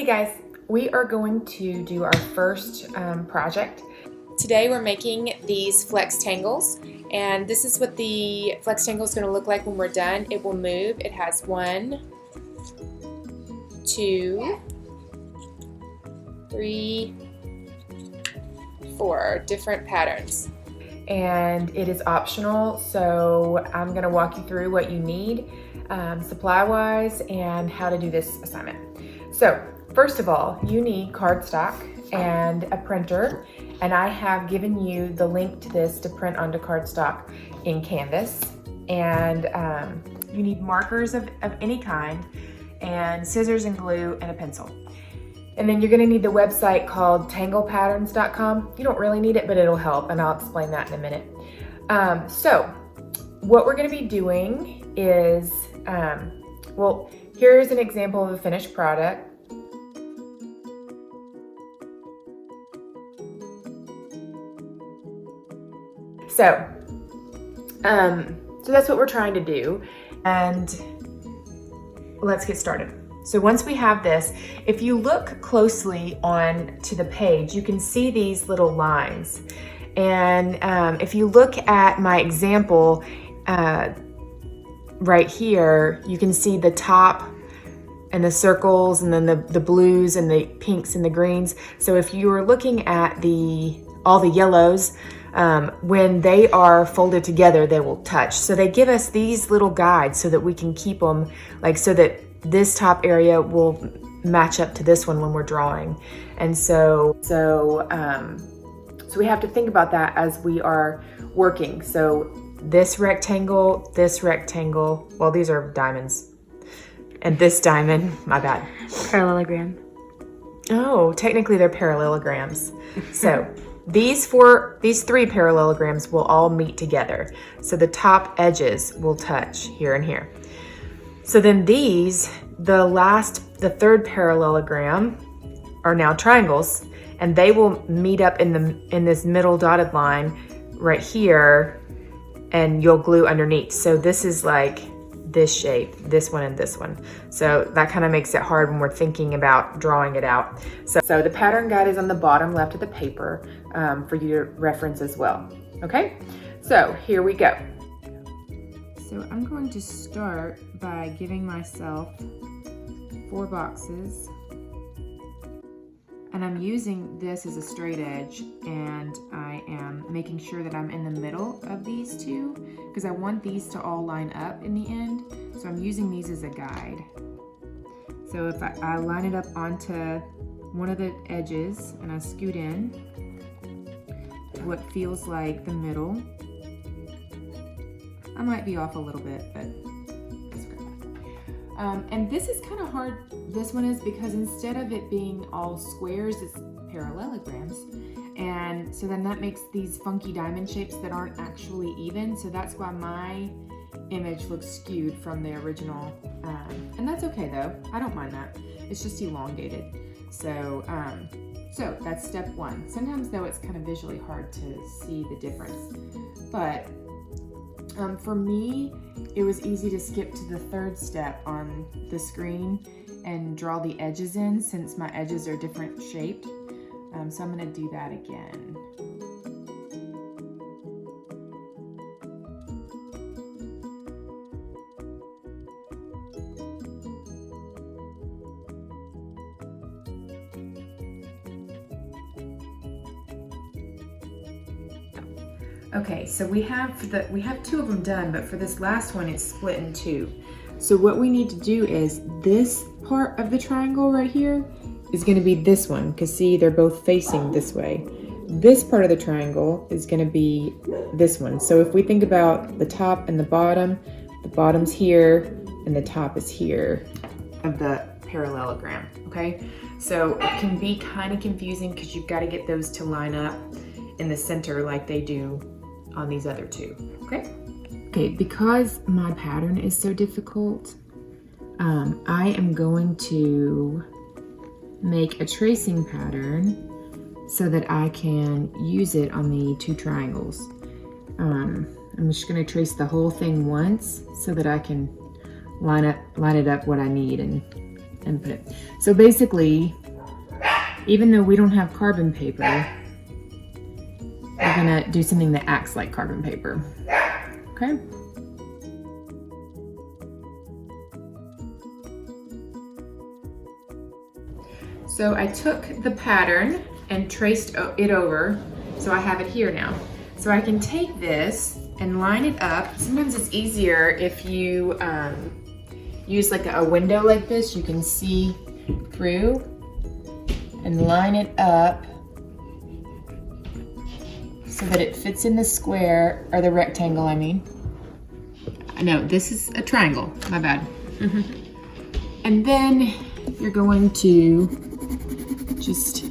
Hey guys, we are going to do our first project. Today we're making these flex tangles, and this is what the flex tangle is going to look like when we're done. It will move. It has 1, 2, 3, 4 different patterns. And it is optional, so I'm going to walk you through what you need supply-wise and how to do this assignment. So first of all, you need cardstock and a printer, and I have given you the link to this to print onto cardstock in Canvas. And you need markers of any kind, and scissors and glue and a pencil. And then you're gonna need the website called tanglepatterns.com. You don't really need it, but it'll help, and I'll explain that in a minute. So what we're gonna be doing is, well, here's an example of a finished product. So that's what we're trying to do, and let's get started. So once we have this, if you look closely on to the page, you can see these little lines. And if you look at my example right here, you can see the top and the circles, and then the blues and the pinks and the greens. So if you are looking at all the yellows, when they are folded together, they will touch. So they give us these little guides so that we can keep them, like, so that this top area will match up to this one when we're drawing. And so we have to think about that as we are working. So this rectangle, well, these are diamonds, and this diamond, my bad. Parallelogram. Oh, technically they're parallelograms. So these 3 parallelograms will all meet together. So the top edges will touch here and here. So then these, the third parallelogram, are now triangles, and they will meet up in this middle dotted line right here, and you'll glue underneath. So this is like this shape, this one and this one. So that kind of makes it hard when we're thinking about drawing it out. So the pattern guide is on the bottom left of the paper for you to reference as well. Okay, so here we go. So I'm going to start by giving myself 4 boxes, and I'm using this as a straight edge, and I am making sure that I'm in the middle of these two because I want these to all line up in the end. So I'm using these as a guide. So if I line it up onto one of the edges and I scoot in what feels like the middle. I might be off a little bit, but that's okay. And this is kind of hard, this one is, because instead of it being all squares, it's parallelograms. And so then that makes these funky diamond shapes that aren't actually even. So that's why my image looks skewed from the original. And that's okay though, I don't mind that. It's just elongated. So that's step 1. Sometimes though it's kind of visually hard to see the difference. But for me, it was easy to skip to the 3rd step on the screen and draw the edges in, since my edges are different shaped. So I'm going to do that again. Okay, so we have 2 of them done, but for this last one, it's split in 2. So what we need to do is this part of the triangle right here is going to be this one, because see, they're both facing this way. This part of the triangle is going to be this one. So if we think about the top and the bottom's here and the top is here of the parallelogram, okay? So it can be kind of confusing because you've got to get those to line up in the center like they do on these other 2, okay? Okay, because my pattern is so difficult, I am going to make a tracing pattern so that I can use it on the 2 triangles. I'm just going to trace the whole thing once so that I can line it up what I need and and put it. So basically, even though we don't have carbon paper, we're gonna do something that acts like carbon paper, okay? So I took the pattern and traced it over, so I have it here now. So I can take this and line it up. Sometimes it's easier if you use like a window like this, you can see through, and line it up so that it fits in the square, or the rectangle, I mean. No, this is a triangle, my bad. And then you're going to just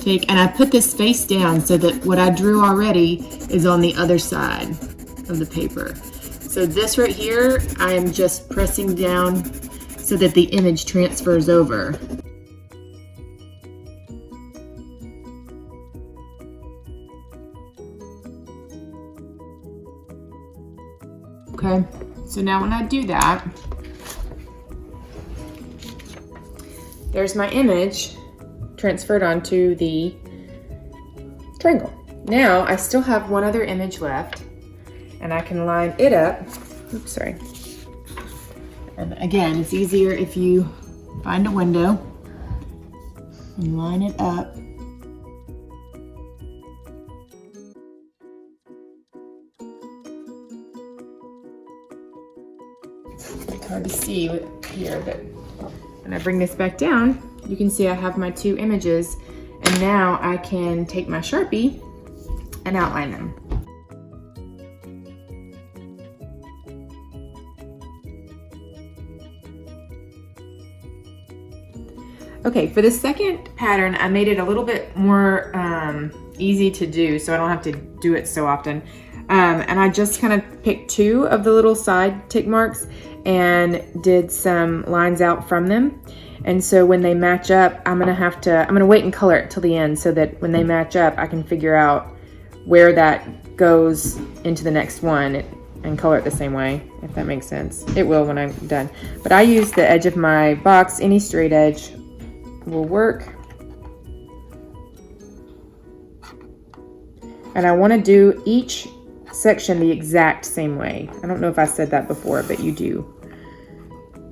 take, and I put this face down so that what I drew already is on the other side of the paper. So this right here, I am just pressing down so that the image transfers over. Okay, so now when I do that, there's my image transferred onto the triangle. Now I still have one other image left, and I can line it up. Oops, sorry. And again, it's easier if you find a window and line it up. It's hard to see here, but when I bring this back down, you can see I have my two images, and now I can take my Sharpie and outline them. Okay, for the second pattern, I made it a little bit more easy to do, so I don't have to do it so often. And I just kind of picked two of the little side tick marks and did some lines out from them. And so when they match up, I'm gonna wait and color it till the end so that when they match up, I can figure out where that goes into the next one and color it the same way, if that makes sense. It will when I'm done. But I use the edge of my box. Any straight edge will work. And I want to do each section the exact same way. I don't know if I said that before, but you do.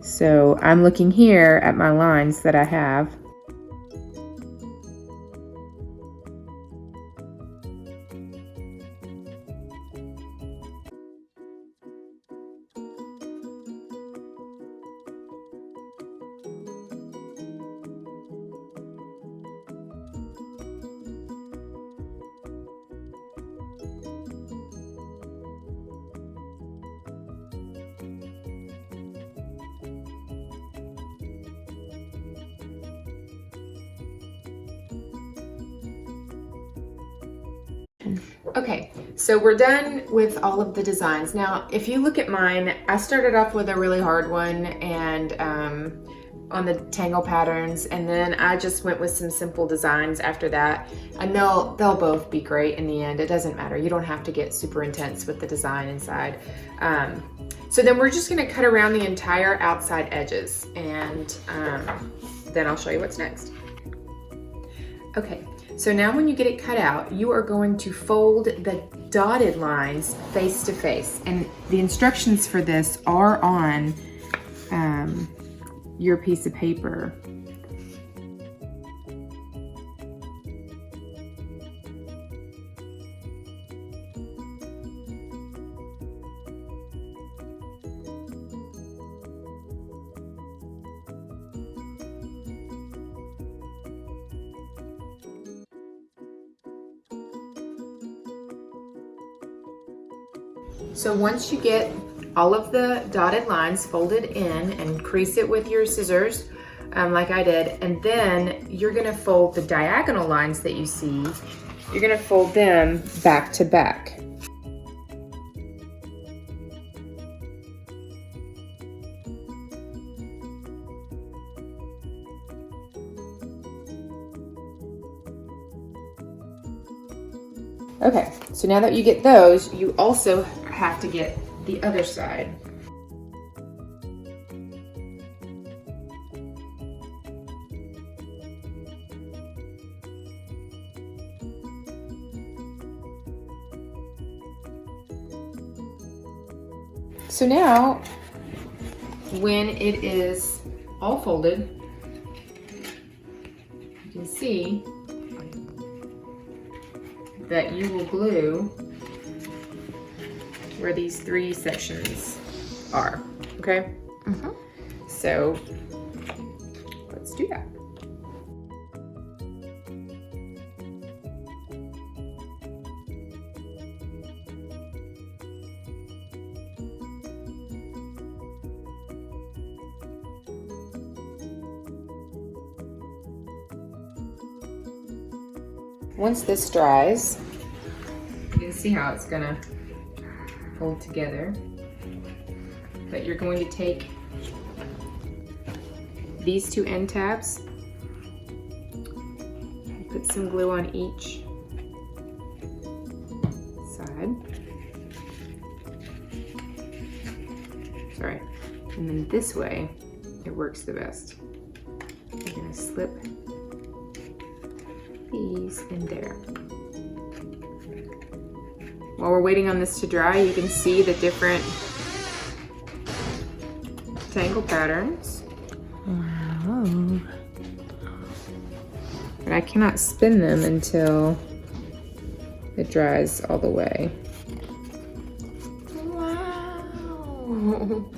So I'm looking here at my lines that I have. Okay, so we're done with all of the designs. Now, if you look at mine, I started off with a really hard one and on the tangle patterns, and then I just went with some simple designs after that, and they'll both be great in the end. It doesn't matter. You don't have to get super intense with the design inside. So then we're just gonna cut around the entire outside edges, and then I'll show you what's next. Okay. So now when you get it cut out, you are going to fold the dotted lines face to face. And the instructions for this are on your piece of paper. So once you get all of the dotted lines folded in, and crease it with your scissors like I did, and then you're gonna fold the diagonal lines that you see, you're gonna fold them back to back. Okay, so now that you get those, you also have to get the other side. So now, when it is all folded, you can see that you will glue where these 3 sections are, okay? So let's do that. Once this dries, you can see how it's gonna fold together. But you're going to take these 2 end tabs and put some glue on each side. Sorry. And then this way, it works the best. You're gonna slip these in there. While we're waiting on this to dry, you can see the different tangle patterns. Wow. But I cannot spin them until it dries all the way. Wow.